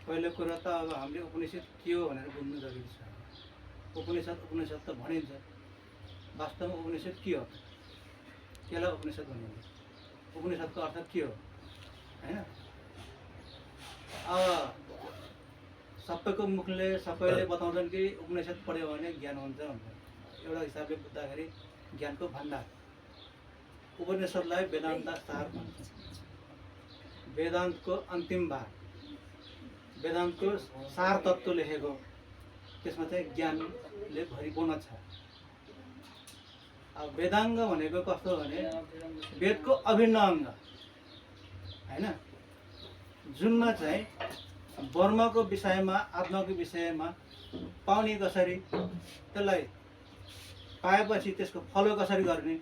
पहिलो कुरा त अब हामीले उपनिषद के हो भनेर बुझ्नु जरुरी छ। उपनिषद त भनिन्छ, वास्तवमा उपनिषद के हो, केलाई उपनिषद भनिन्छ, उपनिषदको अर्थ के हो हैन। अब सबैको मुखले सबैले बताउँछन् कि उपनिषद पढ्यो भने ज्ञान हुन्छ भन्छ। एउटा हिसाबले बुझ्दाखेरि ज्ञानको भण्डार। उपनिषदलाई वेदान्त सार भन्छ। वेदान्तको अन्तिम भाग, वेदान्तको सार तत्त्व लेखेको, त्यसमा चाहिँ ज्ञानले भरिपूर्ण छ। अब वेदाङ्ग भनेको कस्तो भने वेदको अभिन्न अङ्ग हैन, जुनमा चाहिँ वर्मको विषयमा, आत्माको विषयमा पाउने कसरी, त्यसलाई पाएपछि त्यसको फलो कसरी गर्ने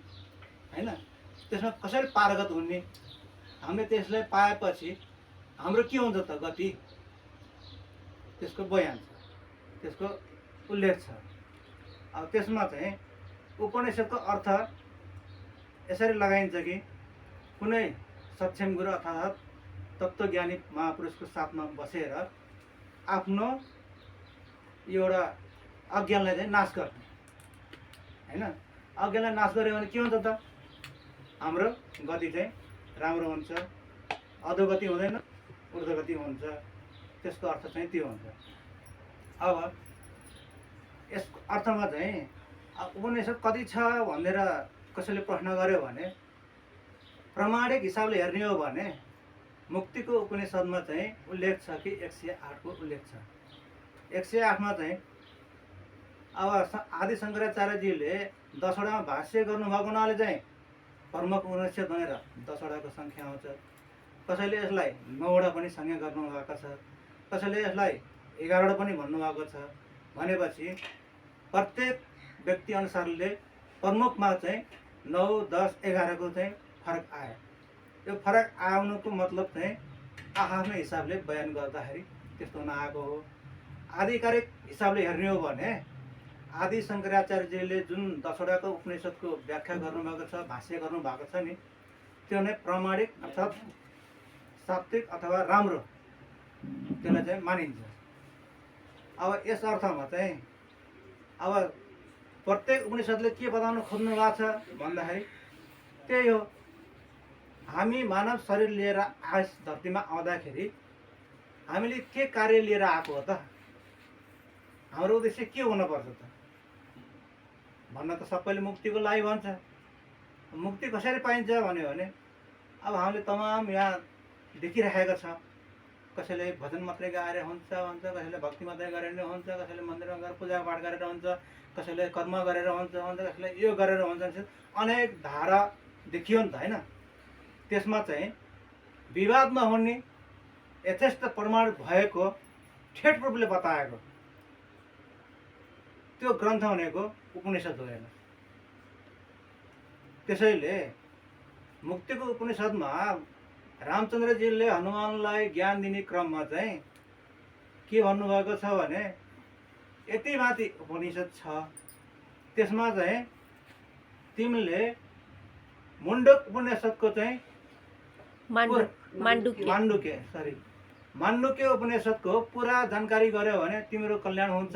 हैन, त्यसमा कसरी पारगत हुने, हामीले त्यसलाई पाएपछि हाम्रो के हुन्छ त गति, त्यसको बयान छ, त्यसको उल्लेख छ। अब त्यसमा चाहिँ उपनिषदको अर्थ यसरी लगाइन्छ कि कुनै सक्षम गुरु अर्थात् तत्त्वज्ञानी महापुरुषको साथमा बसेर आफ्नो एउटा अज्ञानलाई चाहिँ नाश गर्ने हैन। अज्ञानलाई नाश गर्यो भने के हुन्छ त, हाम्रो गति चाहिँ राम्रो हुन्छ, अधोगति हुँदैन, ऊर्ध्वगति हुन्छ। त्यसको अर्थ चाहिँ त्यो हुन्छ। अब यसको अर्थमा चाहिँ उपनिषद कति छ भनेर कसैले प्रश्न गर्यो भने, प्रमाणिक हिसाबले हेर्ने हो भने मुक्तिको उपनिषदमा चाहिँ उल्लेख छ कि 108 को उल्लेख छ। 108 मा चाहिँ अब आदि शङ्कराचार्यजीले 10 वटामा भाष्य गर्नुभएको हुनाले चाहिँ प्रमुख उपनिषद भनेर 10 वटाको सङ्ख्या आउँछ। कसैले यसलाई 9 वटा पनि संज्ञा गर्नुभएको छ, कसैले यसलाई 11 वटा पनि भन्नुभएको छ। भनेपछि प्रत्येक व्यक्ति अनुसारले प्रमुखमा चाहिँ 9, 10, 11 को चाहिँ फरक आयो। यो फरक आउनुको मतलब चाहिँ आफ्नो हिसाबले बयान गर्दाखेरि त्यस्तो हुन आएको हो। आधिकारिक हिसाबले हेर्ने हो भने आदि शङ्कराचार्यजीले जुन 10 वटाको उपनिषदको व्याख्या गर्नुभएको छ, भाष्य गर्नुभएको छ नि, त्यो नै प्रमाणिक अर्थात् सात्विक अथवा राम्रो, त्यसलाई चाहिँ मानिन्छ। अब यस अर्थमा चाहिँ अब प्रत्येक उपनिषदले के बताउन खोज्नु भएको छ भन्दाखेरि त्यही हो, हामी मानव शरीर लिएर आयस धरतीमा आउँदाखेरि हामीले के कार्य लिएर आएको हो त, हाम्रो उद्देश्य के हुनुपर्छ त भन्न त सबैले मुक्तिको लागि भन्छ। मुक्ति कसरी पाइन्छ भन्यो भने अब हामीले तमाम यहाँ देखिरहेको छ, कसैले भजन मात्रै गाएर हुन्छ भन्छ, कसैले भक्ति मात्रै गरेर हुन्छ, कसैले मन्दिरमा गएर पूजापाठ गरेर हुन्छ, कसैले कर्म गरेर हुन्छ भन्छ, कसैले यो गरेर हुन्छ, अनेक धारा देखियो नि त हैन। त्यसमा चाहिँ विवाद नहुने यथेष्ट प्रमाण भएको ठेट रूपले बताएको त्यो ग्रन्थ भनेको उपनिषद हो हेर्नु। त्यसैले मुक्तिको उपनिषदमा रामचन्द्रजीले हनुमानलाई ज्ञान दिने क्रममा चाहिँ के भन्नुभएको छ भने यति माथि उपनिषद छ, त्यसमा चाहिँ तिमीले मुण्डक उपनिषदको चाहिँ माण्डुक्य उपनिषदको पुरा जानकारी गर्यो भने तिम्रो कल्याण हुन्छ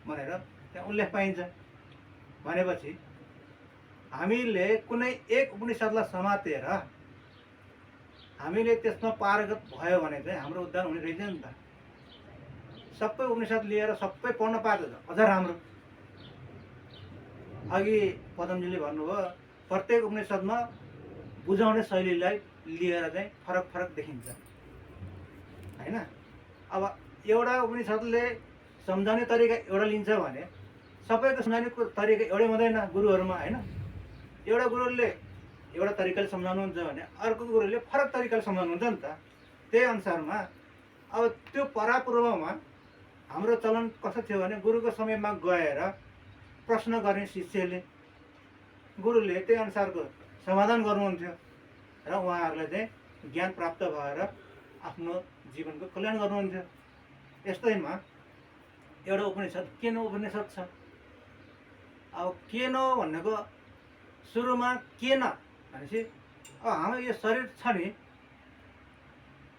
भनेर त्यहाँ उल्लेख पाइन्छ। भनेपछि हामीले कुनै एक उपनिषदलाई समातेर हामीले त्यसमा पारगत भयो भने चाहिँ हाम्रो उद्धार हुने रहेछ नि त। सबै उपनिषद लिएर सबै पढ्न पाएको छ अझ राम्रो। अघि पदमजीले भन्नुभयो प्रत्येक उपनिषदमा बुझाउने शैलीलाई लिएर चाहिँ फरक फरक देखिन्छ हैन। अब एउटा उपनिषदले सम्झाउने तरिका एउटा लिन्छ भने सबैको सम्झाउने तरिका एउटै हुँदैन गुरुहरूमा हैन। एउटा गुरुले एउटा तरिकाले सम्झाउनुहुन्छ भने अर्को गुरुले फरक तरिकाले सम्झाउनुहुन्छ नि त। त्यही अनुसारमा अब त्यो परापूर्वमा हाम्रो चलन कस्तो थियो भने गुरुको समयमा गएर प्रश्न गर्ने शिष्यले गुरुले त्यही अनुसारको समाधान गर्नुहुन्थ्यो र उहाँहरूलाई चाहिँ ज्ञान प्राप्त भएर आफ्नो जीवनको कल्याण गर्नुहुन्थ्यो। यस्तैमा एउटा उपनिषद केन उपनिषद छ। अब केन भनेको सुरुमा केन भनेपछि अब हाम्रो यो शरीर छ नि,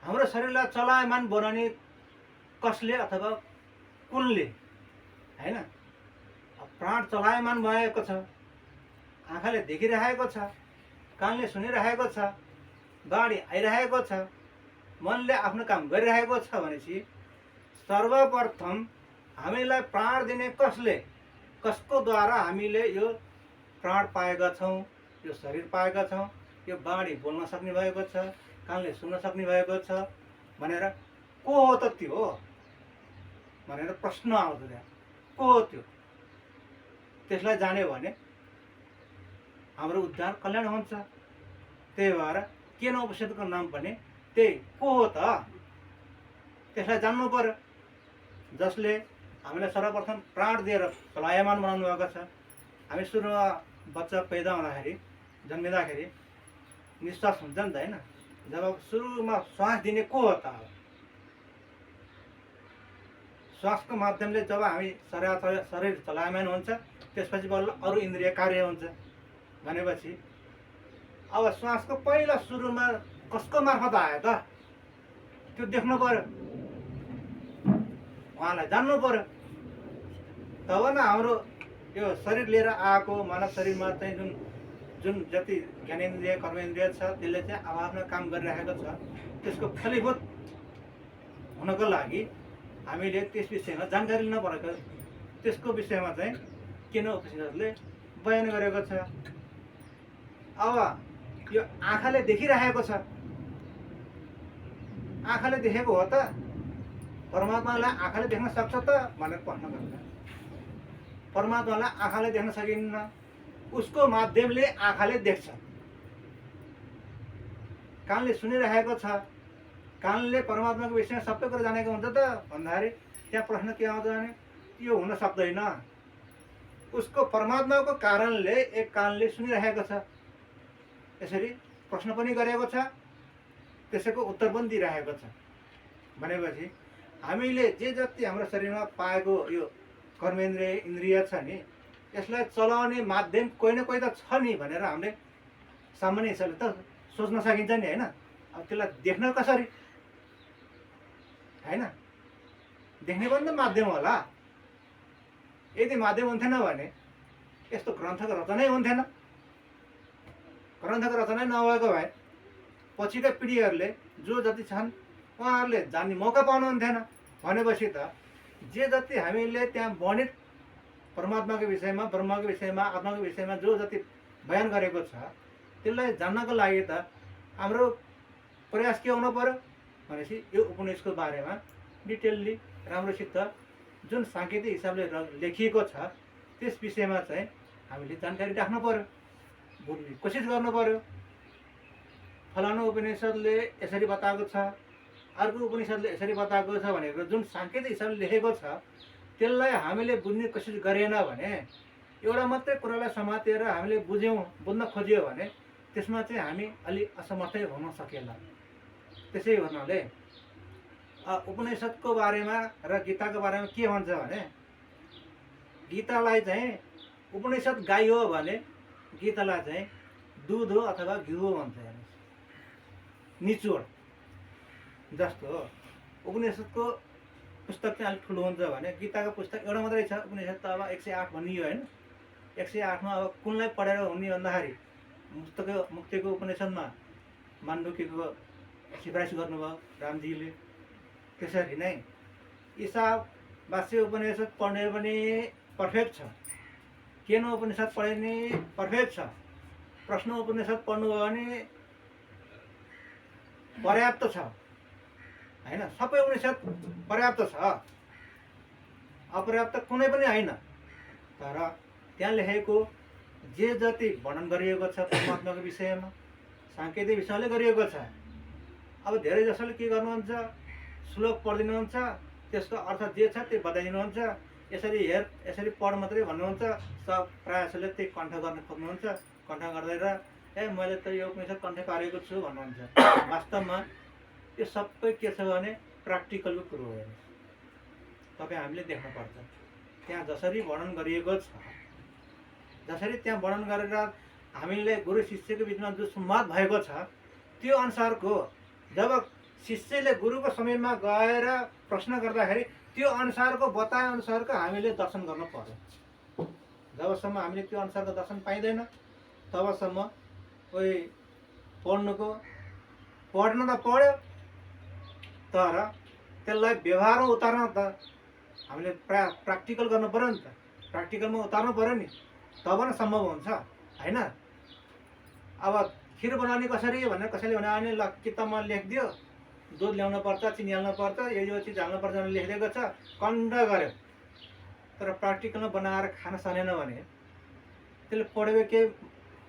हाम्रो शरीरलाई चलायमान बनाउने कसले अथवा कुनले हैन प्राण चलायमान भएको छ, आँखाले देखिरहेको छ, कानले सुनिरहेको छ, बाणी आइरहेको छ, मनले आफ्नो काम गरिरहेको छ भनेपछि सर्वप्रथम हामीलाई प्राण दिने कसले, कसको द्वारा हामीले यो प्राण पाएका छौँ, यो शरीर पाएका छौँ, यो बाणी बोल्न सक्ने भएको छ, कानले सुन्न सक्ने भएको छ भनेर को हो त त्यो भनेर प्रश्न आउँछ। त्यहाँ को हो त्यो? त्यसलाई जान्यो भने हाम्रो उद्धार कल्याण हुन्छ। त्यही भएर किन उपनिषद्को नाम भने त्यही को हो त त्यसलाई जान्नु पर्यो, जसले हामीलाई सर्वप्रथम प्राण दिएर चलायमान बनाउनु भएको छ। हामी सुरुमा बच्चा पैदा हुँदाखेरि जन्मिँदाखेरि निश्वास हुन्छ नि त होइन, जब सुरुमा श्वास दिने को हो त? श्वासको माध्यमले जब हामी शरीर चलायमान हुन्छ त्यसपछि बल्ल अरू इन्द्रिय कार्य हुन्छ भनेपछि अब श्वासको पहिला सुरुमा कसको मार्फत आयो त त्यो देख्नु पर्यो, उहाँलाई जान्नु पर्यो। तब न हाम्रो यो शरीर लिएर आएको मानव शरीरमा चाहिँ जुन जुन जति ज्ञानेन्द्रिय कर्मेन्द्रिय छ त्यसले चाहिँ आफ्नो काम गरिरहेको छ, त्यसको फलीभूत हुनको लागि हामीले त्यस विषयमा जानकारी लिन परेको। त्यसको विषयमा चाहिँ किन उपनिषद्ले बयान गरेको छ। अब यो आँखाले देखिरहेको छ, आँखाले देखेको हो त परमात्मालाई आँखाले देख्न सक्छ त भनेर प्रश्न गर्छ। परमात्मालाई आँखाले देख्न सकिन्न, उसको माध्यमले आँखाले देख्छ। कानले सुनिरहेको छ, कानले परमात्माको विषयमा सबै कुरा जानेको हुन्छ त भन्दाखेरि त्यहाँ प्रश्न के आउँछ भने यो हुन सक्दैन। उसको परमात्माको कारणले एक कानले सुनिरहेको छ, यसरी प्रश्न पनि गरेको छ, त्यसैको उत्तर पनि दिइरहेको छ भनेपछि हामीले जे जति हाम्रो शरीरमा पाएको यो कर्मेन्द्रिय इन्द्रिय छ नि यसलाई चलाउने माध्यम कोही न कोही त छ नि भनेर हामीले सामान्य हिसाबले त सोच्न सकिन्छ नि होइन। अब त्यसलाई देख्न कसरी होइन, देख्ने पनि त माध्यम होला। यदि माध्यम हुन्थेन भने यस्तो ग्रन्थको रचनै हुन्थेन। ग्रन्थको रचनै नभएको भए पछिका पिँढीहरूले जो जति छन् उहाँहरूले जान्ने मौका पाउनुहुन्थेन। भनेपछि त जे जति हामीले त्यहाँ वर्णित परमात्माको विषयमा, ब्रह्मको विषयमा, आत्माको विषयमा जो जति बयान गरेको छ त्यसलाई जान्नको लागि त हाम्रो प्रयास के हुनु पर्यो भनेपछि यो उपनिषदको बारेमा डिटेलली राम्रोसित जुन साङ्केतिक हिसाबले लेखिएको छ त्यस विषयमा चाहिँ हामीले जानकारी राख्नु पर्यो, बुझ्ने कोसिस गर्नु पर्यो। फलानु उपनिषदले यसरी बताएको छ, अर्को उपनिषदले यसरी बताएको छ भनेर जुन साङ्केतिक हिसाबले लेखेको छ त्यसलाई हामीले बुझ्ने कोसिस गरेन भने, एउटा मात्रै कुरालाई समातेर हामीले बुझ्न खोज्यौँ भने त्यसमा चाहिँ हामी अलि असमर्थै हुन सकेला। त्यसै हुनाले उपनिषदको बारेमा र गीताको बारेमा के भन्छ भने गीतालाई चाहिँ उपनिषद गाई हो भने गीतालाई चाहिँ दुध हो अथवा घिउ हो भन्छ। निचोड जस्तो हो उपनिषदको पुस्तक चाहिँ अलिक ठुलो हुन्छ भने गीताको पुस्तक एउटा मात्रै छ। उपनिषद त अब 108 भनियो होइन। 108 मा अब कुनलाई पढेर हुने भन्दाखेरि मुक्तिको उपनिषदमा माण्डुक्यको सिफारिस गर्नुभयो रामजीले। त्यसरी नै ईशावास्य उपनिषद पढ्ने पनि पर्फेक्ट छ, केन उपनिषद पढ्ने पनि पर्फेक्ट छ, प्रश्न उपनिषद पढ्नुभयो भने पर्याप्त छ होइन। सबै उपनिषद पर्याप्त छ, अपर्याप्त कुनै पनि होइन। तर त्यहाँ लेखेको जे जति वर्णन गरिएको छ परमात्माको विषयमा साङ्केतिक विषयले गरिएको छ। अब धेरै जसोले के गर्नुहुन्छ, श्लोक पढिदिनुहुन्छ, त्यसको अर्थ जे छ त्यो बताइदिनुहुन्छ, यसरी हेर यसरी पढ मात्रै भन्नुहुन्छ। सब प्रायः जसोले त्यही कण्ठ गर्न खोज्नुहुन्छ, कण्ठ गर्दैन मैले त यो उपनिषद कण्ठ पारेको छु भन्नुहुन्छ। वास्तवमा यो सबै के छ भने प्र्याक्टिकलको कुरो हो। तपाईँ हामीले देख्नुपर्छ त्यहाँ जसरी वर्णन गरिएको छ, जसरी त्यहाँ वर्णन गरेर हामीले गुरु शिष्यको बिचमा जो संवाद भएको छ त्यो अनुसारको जब शिष्यले गुरुको समयमा गएर प्रश्न गर्दाखेरि त्यो अनुसारको बताए अनुसारको हामीले दर्शन गर्न पर्यो। जबसम्म हामीले त्यो अनुसारको दर्शन पाइँदैन तबसम्म कोही पढ्न त पढ्यो तर त्यसलाई व्यवहारमा उतार्न त हामीले प्र्याक्टिकल गर्नु पऱ्यो नि त। प्र्याक्टिकलमा उतार्नु पऱ्यो नि, तब न सम्भव हुन्छ होइन। अब खिर बनाउने कसरी भनेर कसैले भन्यो भने ल किताबमा लेखिदियो, दुध ल्याउनु पर्छ, चिनी हाल्नु पर्छ, यो चिज हाल्नु पर्छ भनेर लेखिदिएको छ, कन्ड गऱ्यो। तर प्र्याक्टिकलमा बनाएर खान सकेन भने त्यसले पढेको केही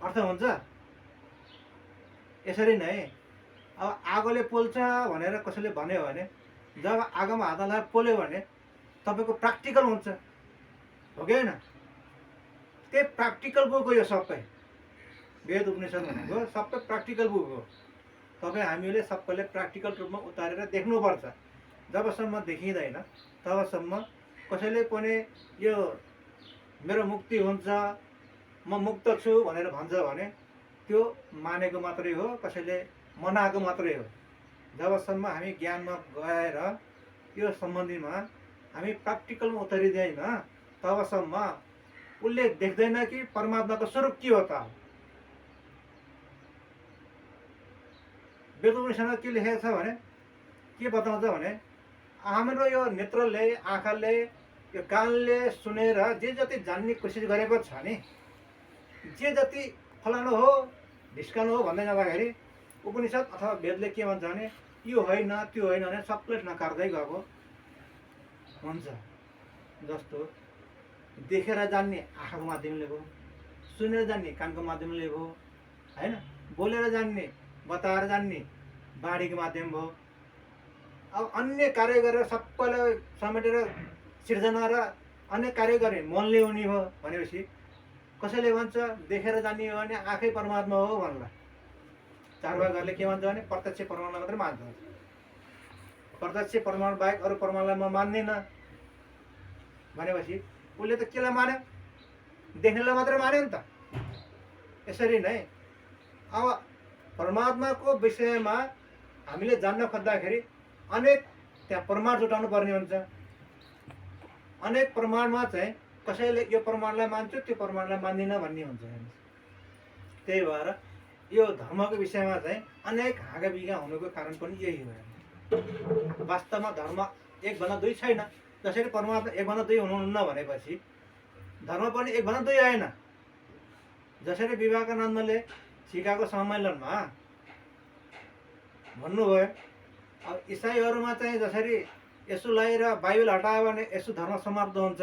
अर्थ हुन्छ? यसरी नै अब आगोले पोल्छ भनेर कसैले भन्यो भने जब आगोमा हात हालेर पोल्यो भने तपाईँको प्र्याक्टिकल हुन्छ, हो कि होइन? त्यही प्र्याक्टिकल बुक हो यो सबै। वेद उपनिषद भनेको सबै प्र्याक्टिकल बुक हो। तपाईँ हामीले सबैले प्र्याक्टिकल रूपमा उतारेर देख्नुपर्छ। जबसम्म देखिँदैन तबसम्म कसैले पनि यो मेरो मुक्ति हुन्छ, म मुक्त छु भनेर भन्छ भने त्यो मानेको मात्रै हो, कसैले मनाएको मात्रै हो। जबसम्म हामी ज्ञानमा गएर यो सम्बन्धीमा हामी प्र्याक्टिकलमा उतारिँदैन तबसम्म उसले देख्दैन कि परमात्माको स्वरूप के हो त। वेद उपनिषदमा के लेखेको छ भने के बताउँछ भने हाम्रो यो नेत्रले, आँखाले, यो कानले सुनेर जे जति जान्ने कोसिस गरेको छ नि, जे जति फलानु हो ढिस्कानु हो भन्दै जाँदाखेरि उपनिषद अथवा वेदले के भन्छ भने यो होइन त्यो होइन भने सबैले नकार्दै गएको हुन्छ। जस्तो देखेर जान्ने आँखाको माध्यमले भयो, सुनेर जान्ने कानको माध्यमले भयो होइन, बोलेर जान्ने, बताएर जान्ने बाणीको माध्यम भयो। अब अन्य कार्य गरेर सबैलाई समेटेर सिर्जना र अन्य कार्य गर्ने मनले हुने हो भनेपछि कसैले भन्छ देखेर जान्ने हो भने आँखै परमात्मा हो भन्ला। चारवाकहरूले के भन्छ भने प्रत्यक्ष परमात्मा मात्रै मान्छ। प्रत्यक्ष परमात्मा बाहेक अरू परमात्मालाई म मान्दिनँ भनेपछि उसले त केलाई मान्यो? देख्नेलाई मात्रै मान्यो नि त। यसरी नै अब परमात्माको विषयमा हामीले जान्न खोज्दाखेरि अनेक त्यहाँ प्रमाण जुटाउनु पर्ने हुन्छ। अनेक प्रमाणमा चाहिँ कसैले यो प्रमाणलाई मान्छु त्यो प्रमाणलाई मान्दिनँ भन्ने हुन्छ। त्यही भएर यो धर्मको विषयमा चाहिँ अनेक हाँगाबिगा हुनुको कारण पनि यही हो। वास्तवमा धर्म एकभन्दा दुई छैन। जसरी परमात्मा एकभन्दा दुई हुनुहुन्न भनेपछि धर्म पनि एकभन्दा दुई आएन। जसरी विवेकानन्दले सिकागो सम्मेलनमा भन्नुभयो, अब इसाईहरूमा चाहिँ जसरी यसुलाई र बाइबल हटायो भने यसु धर्म समाप्त हुन्छ,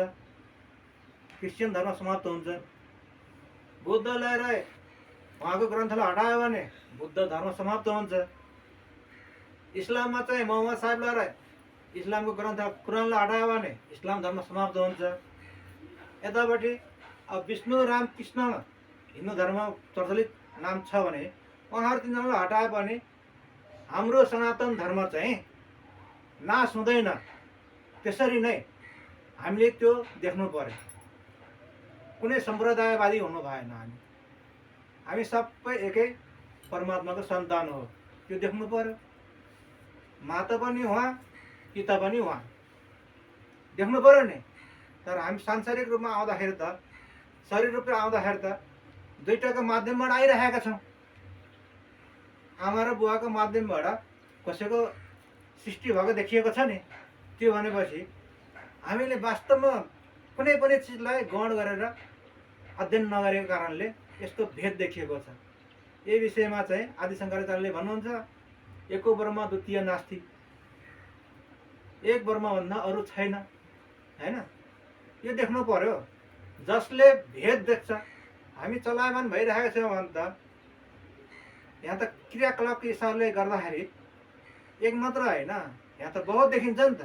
क्रिस्चियन धर्म समाप्त हुन्छ। बुद्धलाई र उहाँको ग्रन्थलाई हटायो भने बुद्ध धर्म समाप्त हुन्छ। इस्लाममा चाहिँ मोहम्मद साहेबलाई र इस्लामको ग्रन्थ कुरानलाई हटायो भने इस्लाम धर्म समाप्त हुन्छ। यतापट्टि अब विष्णु राम कृष्ण हिन्दू धर्म प्रचलित नाम छ भने उहाँहरू तिनीहरूलाई हटायो भने हाम्रो सनातन धर्म चाहिँ नाश हुँदैन। त्यसरी नै हामीले त्यो देख्नु पर्यो। कुनै सम्प्रदायवादी हुनु भएन। हामी सबै एकै परमात्माको सन्तान हो, त्यो देख्नु पर्यो। माता पनि उहाँ, पिता पनि उहाँ, देख्नु पर्यो नि। तर हामी सांसारिक रूपमा आउँदाखेरि त, शरीर रूपमा आउँदाखेरि त दुईटाको माध्यमबाट आइरहेका छौँ। आमा र बुवाको माध्यमबाट कसैको सृष्टि भएको देखिएको छ नि। त्यो भनेपछि हामीले वास्तवमा कुनै पनि चिजलाई गौण गरेर अध्ययन नगरेको कारणले यस्तो भेद देखिएको छ। यही विषयमा चाहिँ आदि शङ्कराचार्यले भन्नुहुन्छ एको ब्रह्म द्वितीय नास्ति, एक ब्रह्मभन्दा अरू छैन हैन। यो देख्नु पर्यो। जसले भेद देख्छ, हामी चलायमान भइरहेको छौँ भने त यहाँ त क्रियाकलापको हिसाबले गर्दाखेरि एक मात्र होइन, यहाँ त बहुत देखिन्छ नि त।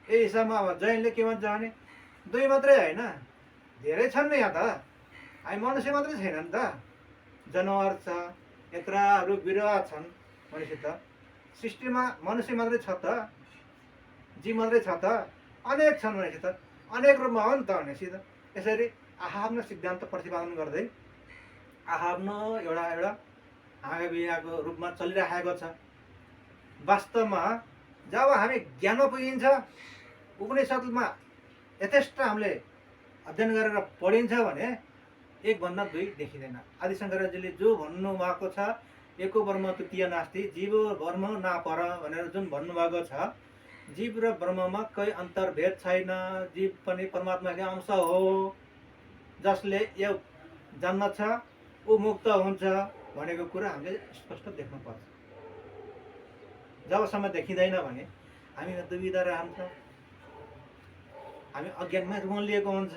यही हिसाबमा अब जैनले के भन्छ भने दुई मात्रै होइन, धेरै छन् नि। यहाँ त हामी मनुष्य मात्रै छैन नि त, जनावर छ, यत्रा रुख बिरुवा छन् भनेपछि त सृष्टिमा मनुष्य मात्रै छ त, जीव मात्रै छ त, अनेक छन् भनेपछि त अनेक रूपमा हो नि त भनेपछि त। यसरी आफ्नो सिद्धान्त प्रतिपादन गर्दै आफ्नो एउटा हाँगाबिगाको रूपमा चलिरहेको छ। वास्तवमा जब हामी ज्ञानमा पुगिन्छ, उपनिषदमा यथेष्ट हामीले अध्ययन गरेर पढिन्छ भने 1 भन्दा 2 देखिँदैन। आदि शङ्कराचार्यले जो भन्नुभएको छ एको ब्रह्म तृतीय नास्ति, जीव ब्रह्म नापर भनेर जुन भन्नुभएको छ, जीव र ब्रह्ममा कोही अन्तर्भेद छैन, जीव पनि परमात्माकै अंश हो, जसले यो जान्दछ ऊ मुक्त हुन्छ भनेको कुरा हामीले स्पष्ट देख्नुपर्छ। जबसम्म देखिँदैन भने हामीमा दुविधा रहन्छ, हामी अज्ञानमै रुमलिएको हुन्छ।